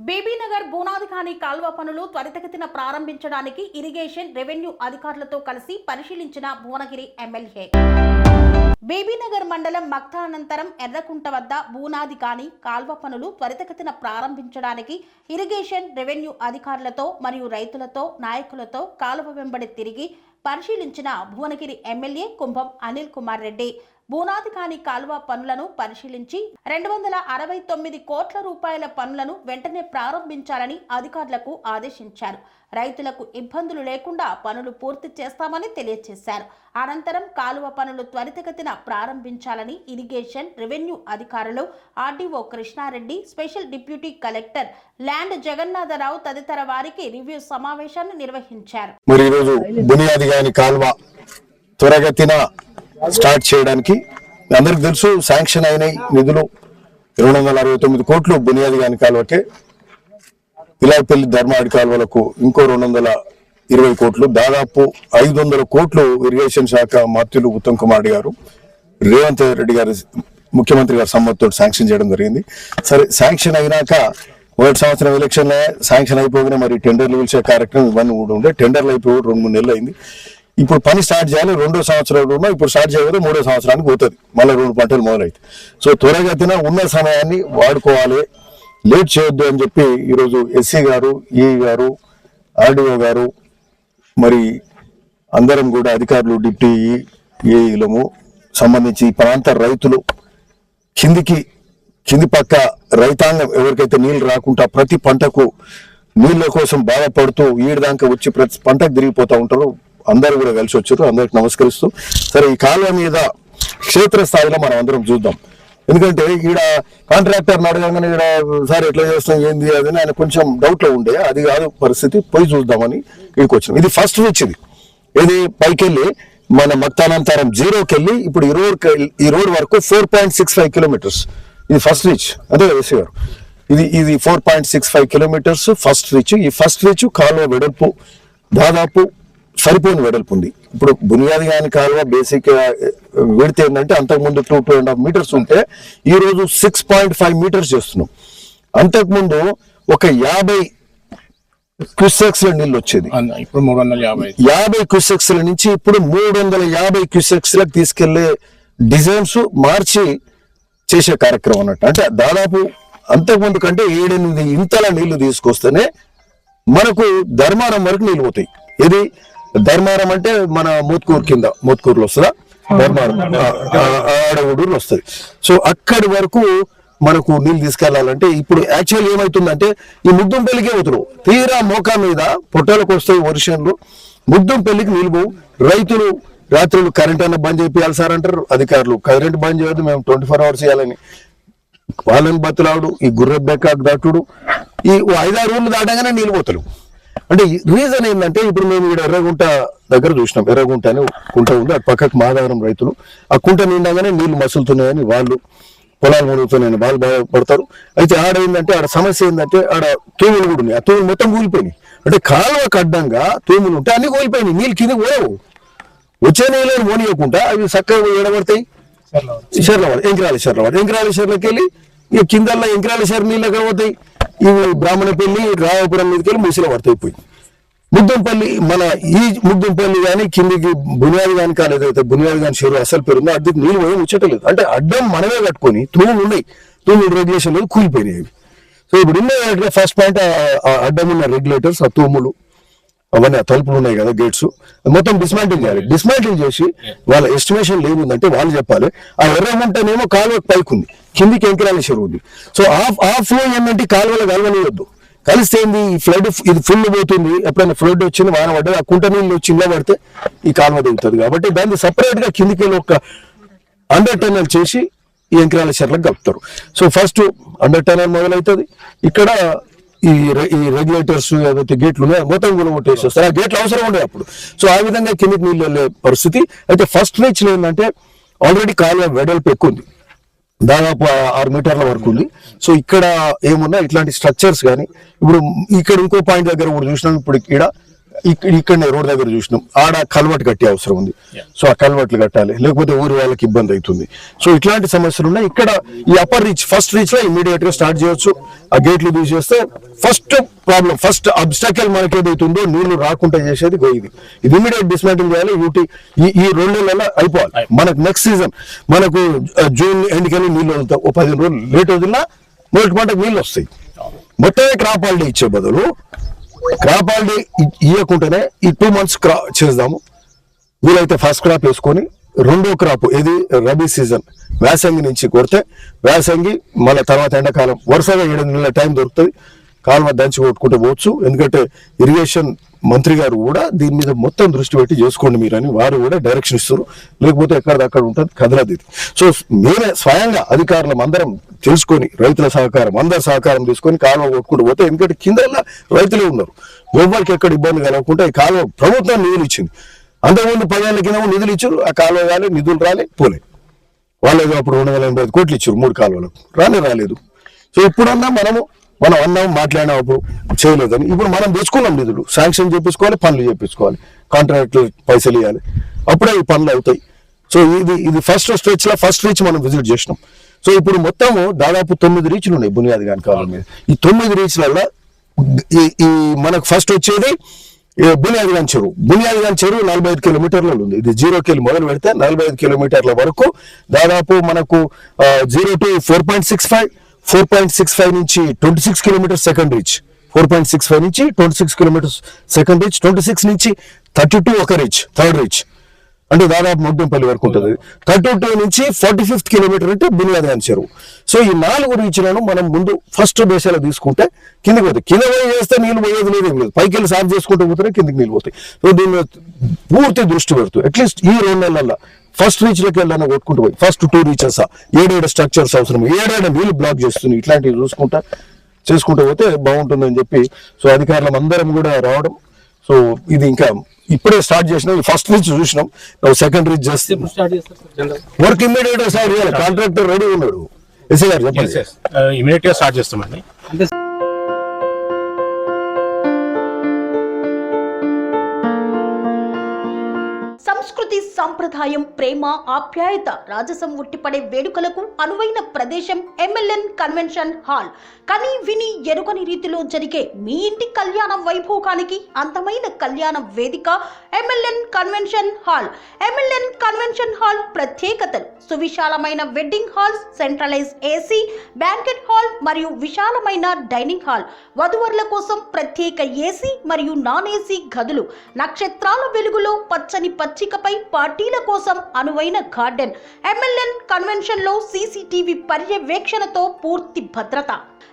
బీబీనగర్ బూనాదిఖాని కాల్వ పనులు త్వరితగతిన ప్రారంభించడానికి ఇరిగేషన్ రెవెన్యూ అధికారులతో కలిసి పరిశీలించిన భువనగిరి ఎమ్మెల్యే. బీబీనగర్ మండలం మక్తా అనంతరం ఎర్రకుంట వద్ద బూనాదిఖాని కాల్వ పనులు త్వరితగతిన ప్రారంభించడానికి ఇరిగేషన్ రెవెన్యూ అధికారులతో మరియు రైతులతో నాయకులతో కాలువ వెంబడి తిరిగి పరిశీలించిన భువనగిరి ఎమ్మెల్యే కుంభం అనిల్ కుమార్ రెడ్డి. బూనాదిఖాని కాల్వ పనులను పరిశీలించి 269 కోట్ల రూపాయల పనులను వెంటనే ప్రారంభించాలని అధికారులకు ఆదేశించారు. రైతులకు ఇబ్బందులు లేకుండా పనులు పూర్తి చేస్తామని తెలియజేశారు. అనంతరం కాలువ పనులు త్వరితగతిన ప్రారంభించాలని ఇరిగేషన్ రెవెన్యూ అధికారులు RDO Krishna Reddy, special deputy collector land Jagannatha Rao తదితర వారికి రివ్యూ సమావేశాన్ని నిర్వహించారు. స్టార్ట్ చేయడానికి అందరికి తెలుసు, శాంక్షన్ అయిన నిధులు 269 కోట్లు బునియాదిగాని కాలువకే, ఇలాపల్లి ధర్మాడి కాలువలకు ఇంకో 220 కోట్లు, దాదాపు 500 కోట్లు ఇరిగేషన్ శాఖ మంత్రులు ఉత్తమ్ కుమార్ రెడ్డి గారు, రేవంత్ రెడ్డి గారు ముఖ్యమంత్రి గారి సమ్మతితో శాంక్షన్ చేయడం జరిగింది. సరే, శాంక్షన్ అయినాక మొదటి సంవత్సరం ఎలక్షన్లో శాంక్షన్ అయిపోగానే మరి టెండర్లు పిలిచే కార్యక్రమం ఇవన్నీ కూడా ఉండే. టెండర్లు అయిపోయి 2-3 నెలలు అయింది. ఇప్పుడు పని స్టార్ట్ చేయాలి, 2వ సంవత్సరంలో ఉన్నా, ఇప్పుడు స్టార్ట్ చేయకపోతే 3వ సంవత్సరానికి పోతుంది, మళ్ళీ 2 పంటలు మొదలైతే. సో త్వరగతిన ఉన్న సమయాన్ని వాడుకోవాలి, లేట్ చేయొద్దు అని చెప్పి ఈరోజు ఎస్సీ గారు, ఈఈ గారు, ఆర్డీఓ గారు, మరి అందరం కూడా అధికారులు, డిప్టీ ఏఈలము సంబంధించి ఈ ప్రాంత రైతులు కింది పక్క రైతాంగం ఎవరికైతే నీళ్లు రాకుండా ప్రతి పంటకు నీళ్ళ కోసం బాధపడుతూ ఈడదాకా వచ్చి ప్రతి పంటకు తిరిగిపోతూ ఉంటారు. అందరూ కూడా కలిసి వచ్చారు. అందరికి నమస్కరిస్తూ, సరే ఈ కాలువ మీద క్షేత్రస్థాయిలో మనం అందరం చూద్దాం. ఎందుకంటే ఈడ కాంట్రాక్టర్ అడగంగానే ఈడ సార్ ఎట్లా చేస్తాం ఏంది అది ఆయన కొంచెం డౌట్ లో ఉండే, అది కాదు పరిస్థితి, పోయి చూద్దామని ఇక్కడికి వచ్చినాం. ఇది ఫస్ట్ రీచ్, ఇది పైకెళ్ళి మన మక్తానంతరం 0కి వెళ్ళి ఇప్పుడు ఈ రోడ్ వరకు 4.65 కిలోమీటర్స్. ఇది ఫస్ట్ రీచ్, అదే ఎస్సీ గారు, ఇది 4.65 కిలోమీటర్స్ ఫస్ట్ రీచ్. ఈ ఫస్ట్ రీచ్ కాలువ వెడల్పు దాదాపు సరిపోయిన వెడల్పు ఉంది. ఇప్పుడు బునియాదిగాని కాలువ బేసిక్ విడితే ఏంటంటే అంతకుముందు 2.5 మీటర్స్ ఉంటే ఈ రోజు 6.5 మీటర్స్ చేస్తున్నాం. అంతకుముందు ఒక 50 క్యూసెక్స్ల నీళ్ళు వచ్చేది, ఇప్పుడు 50 క్యూసెక్స్ల నుంచి ఇప్పుడు 350 క్యూసెక్స్లకు తీసుకెళ్లే డిజైన్స్ మార్చి చేసే కార్యక్రమం అన్నట్టు. అంటే దాదాపు అంతకుముందు కంటే 7-8 ఇంతల నీళ్లు తీసుకొస్తేనే మనకు ధర్మారం వరకు నీళ్ళు పోతాయి. ఇది ధర్మారం అంటే మన మోత్కూరు కింద, మోత్కూరులో వస్తుందా ధర్మారం, ఆడగూడూరులో వస్తుంది. సో అక్కడి వరకు మనకు నీళ్ళు తీసుకెళ్లాలంటే ఇప్పుడు యాక్చువల్ ఏమవుతుందంటే ఈ ముద్దంపల్లికే పోతున్నారు. తీరా మోకా మీద పొట్టాలకు వస్తాయి వర్షంలో, ముద్దంపల్లికి నీళ్ళు పోవు. రైతులు రాత్రులు కరెంట్ అన్న బంద్ చేయాలి సార్ అంటారు అధికారులు. కరెంట్ బంద్ చేయొద్దు, మేము 24 hours చేయాలని వాళ్ళని బతులాడు. ఈ గుర్రెబ్బెక్కాకు దాటుడు, ఈ 5-6 ఊళ్ళు దాటగానే నీళ్ళు పోతలు. అంటే రీజన్ ఏంటంటే ఇప్పుడు మేము ఇక్కడ ఎర్రగుంట దగ్గర చూసినాం, ఎర్రగుంట అని కుంట ఉంది, అటు పక్కకు మాధవరం రైతులు, ఆ కుంట నిండగానే నీళ్లు మసులుతున్నాయని వాళ్ళు పొలాలు మునుగుతున్నాయని వాళ్ళు బాధపడతారు. అయితే ఆడ ఏంటంటే ఆడ సమస్య ఏంటంటే ఆడ తూములు కూడా ఉన్నాయి, ఆ తూములు మొత్తం కూలిపోయినాయి. అంటే కాలువకు అడ్డంగా తూములు ఉంటే అన్ని కూలిపోయినాయి, నీళ్ళు కింద పోయవు. వచ్చే నీళ్ళని పోనీయకుండా అవి చక్కగా ఎడబడతాయి. ఎంకరాలేశ్వర్లకి వెళ్ళి ఇక కిందల్లా ఎంకరాలేశ్వర నీళ్ళు ఎక్కడ పోతాయి, ఇవి బ్రాహ్మణపల్లి రాఘవపురం మీదకి వెళ్ళి మూసిలో పడతాయిపోయి. ముద్దంపల్లి మన ఈ ముద్దంపల్లి కానీ కిందికి బునియాది కానీ కాలేదైతే బునియాది కానీ చెరువు అసలు పేరుందో అది నీళ్ళు పోయి ముచ్చటలేదు. అంటే అడ్డం మనమే కట్టుకొని తూములు ఉన్నాయి, తూములు రెగ్యులేషన్ లేదు, కూలిపోయినాయి. సో ఇప్పుడు ఉన్న ఫస్ట్ పాయింట్ అడ్డం ఉన్న రెగ్యులేటర్స్, ఆ తూములు అవన్నీ ఆ తలుపులు ఉన్నాయి కదా, గేట్స్ మొత్తం డిస్మాంటిల్ చేయాలి. డిస్మాంటిల్ చేసి వాళ్ళ ఎస్టిమేషన్ ఏముందంటే వాళ్ళు చెప్పాలి. ఆ ఎర్రగుంటనేమో కాలువకు పైకి ఉంది, కిందికి ఎంకరాల చెరువు ఉంది. సో ఆ ఫ్లో ఏంటంటే కాలువలో కలవనియొద్దు. కలిస్తే ఏంది ఈ ఫ్లడ్, ఇది ఫుల్ పోతుంది. ఎప్పుడైనా ఫ్లడ్ వచ్చింది, వాన పడ్డది, ఆ కుంట నీళ్ళు వచ్చి ఇళ్ళ పడితే ఈ కాలువ దిగుతుంది. కాబట్టి దాన్ని సపరేట్ గా కిందికి వెళ్ళి ఒక అండర్ టనల్ చేసి ఈ ఎంకరాల చెర్లకు కలుపుతారు. సో ఫస్ట్ అండర్ టనల్ మొదలవుతుంది. ఇక్కడ ఈ రెగ్యులేటర్స్ ఏదైతే గేట్లు ఉన్నాయో మొత్తం కూడా కొట్టేసేస్తారు. ఆ గేట్లు అవసరం ఉండే అప్పుడు. సో ఆ విధంగా కిందికి నీళ్ళు వెళ్ళే పరిస్థితి. అయితే ఫస్ట్ రీచ్ లో ఏంటంటే ఆల్రెడీ కాలువ వెడల్పు ఎక్కువ ఉంది, దాదాపు 6 మీటర్ల వరకు ఉంది. సో ఇక్కడ ఏమున్నా ఇట్లాంటి స్ట్రక్చర్స్ కానీ ఇప్పుడు ఇక్కడ ఇంకో పాయింట్ దగ్గర కూడా చూసినాం. ఇప్పుడు ఇక్కడ ఇక్కడనే రోడ్ దగ్గర చూసినాం, ఆడ కల్వర్ట్ కట్టే అవసరం ఉంది. సో ఆ కల్వర్ట్లు కట్టాలి, లేకపోతే ఊరి వాళ్ళకి ఇబ్బంది అవుతుంది. సో ఇట్లాంటి సమస్యలు ఉన్నాయి. ఇక్కడ ఈ అప్పర్ రీచ్ ఫస్ట్ రీచ్ లో ఇమీడియట్ గా స్టార్ట్ చేయొచ్చు. ఆ గేట్లు తీసేస్తే ఫస్ట్ ప్రాబ్లం, ఫస్ట్ అబ్స్టాకల్ మనకి ఏదైతుందో నీళ్లు రాకుండా చేసేది ఇది ఇమీడియట్ డిస్మాంటిల్ చేయాలి. ఈ 2 నెలల అయిపోవాలి. మనకు నెక్స్ట్ సీజన్ మనకు జూన్ ఎండ్కని నీళ్లు వదులుతాం. 15 రోజులు లేట్ వదిలినా మొదటి పంటకు నీళ్ళు వస్తాయి. మొత్తమే క్రాప్ హాలిడే ఇచ్చే బదులు క్రాప్ హాలిడే ఇవ్వకుండానే ఈ 2 months చేద్దాము. వీలైతే ఫస్ట్ క్రాప్ వేసుకొని రెండో క్రాప్ ఇది రబీ సీజన్ వేసంగి నుంచి కొడితే వేసంగి మళ్ళీ తర్వాత ఎండాకాలం వరుసగా 7 నెలల టైం దొరుకుతుంది. కాలువ దంచి కొట్టుకుంటూ పోవచ్చు. ఎందుకంటే ఇరిగేషన్ మంత్రి గారు కూడా దీని మీద మొత్తం దృష్టి పెట్టి చేసుకోండి మీరని వారు కూడా డైరెక్షన్ ఇస్తారు. లేకపోతే ఎక్కడిదక్కడ ఉంటుంది కదలది. సో మేమే స్వయంగా అధికారులం అందరం తెలుసుకొని రైతుల సహకారం అందరి సహకారం తీసుకొని కాలువ కొట్టుకుంటూ పోతే, ఎందుకంటే కింద రైతులే ఉన్నారు, ఎవరికి ఎక్కడ ఇబ్బంది కలగకుండా ఈ కాలువ ప్రభుత్వం నిధులు ఇచ్చింది. అంతకుముందు 10 ఏళ్ల కింద నిధులు ఇచ్చారు, ఆ కాలువ రాలే, నిధులు రాలే, పోలే. వాళ్ళు అప్పుడు 285 కోట్లు ఇచ్చారు 3 కాలువలకు, రాలేదు. సో ఇప్పుడన్నా మనం అన్నాం మాట్లాడినప్పుడు చేయలేదని, ఇప్పుడు మనం తెచ్చుకున్నాం నిధులు, శాంక్షన్ చేపించుకోవాలి, పనులు చేపించుకోవాలి, కాంట్రాక్టర్ పైసలు ఇవ్వాలి, అప్పుడే ఈ పనులు అవుతాయి. సో ఇది ఫస్ట్ స్ట్రెచ్ లో ఫస్ట్ రీచ్ మనం విజిట్ చేసినాం. సో ఇప్పుడు మొత్తము దాదాపు 9 రీచ్లు ఉన్నాయి బునియాది గాని కాలం మీద. ఈ 9 రీచ్లలో ఈ మనకు ఫస్ట్ వచ్చేది బునియాది గాని చెరువు. బునియాది గాని చెరువు 45 కిలోమీటర్లలో ఉంది. ఇది 0 కిలో మొదలు పెడితే 45 కిలోమీటర్ల వరకు దాదాపు మనకు 0 to 4.65 నుంచి 26 కిలోమీటర్స్ సెకండ్ రీచ్, 4.65 నుంచి 26 కిలోమీటర్స్ సెకండ్ రీచ్, 26 నుంచి 32 ఒక రీచ్ థర్డ్ రీచ్, అంటే దాదాపు మొగ్గంపల్లి వరకు ఉంటుంది. 32 నుంచి 45th కిలోమీటర్ అంటే బునియాది గాని చెరువు. సో ఈ 4 రీచ్లను మనం ముందు ఫస్ట్ దశలో తీసుకుంటే కిందకి పోతాయి. కింద పోయి చేస్తే నీళ్ళు పోయేది లేదేం లేదు, పైకి వెళ్ళి సాఫ్ చేసుకుంటూ పోతే కిందకి నీళ్ళు పోతాయి. సో దీని మీద పూర్తి దృష్టి పెడుతూ అట్లీస్ట్ ఈ 2 నెలల్లో ఫస్ట్ రీచ్ లోకి వెళ్ళాలని కొట్టుకుంటూ పోయి ఫస్ట్ 2 రీచెస్ 7 స్ట్రక్చర్స్ అవసరం, 7 నీళ్లు బ్లాక్ చేస్తుంది, ఇట్లాంటివి చేసుకుంటూ పోతే బాగుంటుందని చెప్పి సో అధికారులం అందరం కూడా రావడం. సో ఇది ఇంకా ఇప్పుడే స్టార్ట్ చేసినాం. ఫస్ట్ రీచ్ చూసినాం, సెకండ్ రీచ్ చేస్తే వర్క్ ఇమ్మీడియట్ గా స్టార్ట్ చేయాలి. కాంట్రాక్టర్ రెడీ ఉన్నాడు. ఎస్ఐ గారు చెప్పండి. ఇమీడియట్ గా స్టార్ట్ చేస్తామండి. సంస్కృతి సంప్రదాయం, ప్రేమ, ఆప్యాయత, రాజసం ఉట్టిపడే వేడుకలకు అనువైన ప్రదేశం MLN కన్వెన్షన్ హాల్. కని విని ఎరుగని రీతిలో జరిగే మీ ఇంటి కళ్యాణ వైభోగానికి అందమైన కళ్యాణ వేదిక MLN convention hall. MLN convention hall ప్రత్యేకతలు: సువిశాలమైన wedding halls, centralise AC banquet hall మరియు విశాలమైన డైనింగ్ హాల్, వధువరుల కోసం ప్రత్యేక AC మరియు నాన్ AC గదులు, నక్షత్రాల వెలుగులో పచ్చని పచ్చికపై పార్టీల కోసం అనువైన గార్డెన్. MLN కన్వెన్షన్ లో CCTV పర్యవేక్షణతో పూర్తి భద్రత,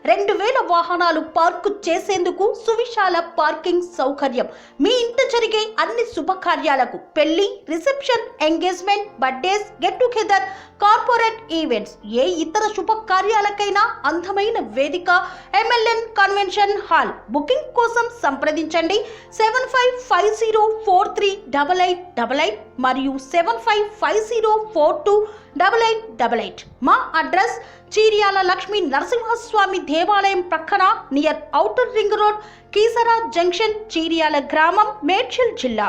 2000 వాహనాలు పార్కు చేసేందుకు సువిశాల పార్కింగ్ సౌకర్యం. మీ ఇంట జరిగే అన్ని శుభకార్యాలకు, పెళ్లి, reception, engagement, birthdays, get together, corporate events, ఏ ఇతర శుభకార్యాలకైనా అందమైన వేదిక MLN కన్వెన్షన్ హాల్. బుకింగ్ కోసం సంప్రదించండి 7550438888 మరియు 7550428888. మా అడ్రస్ చీర్యాల లక్ష్మీ నరసింహస్వామి దేవాలయం ప్రక్కన, near outer ring road, Keesara junction, Cheeryal గ్రామం, మేడ్చల్ జిల్లా.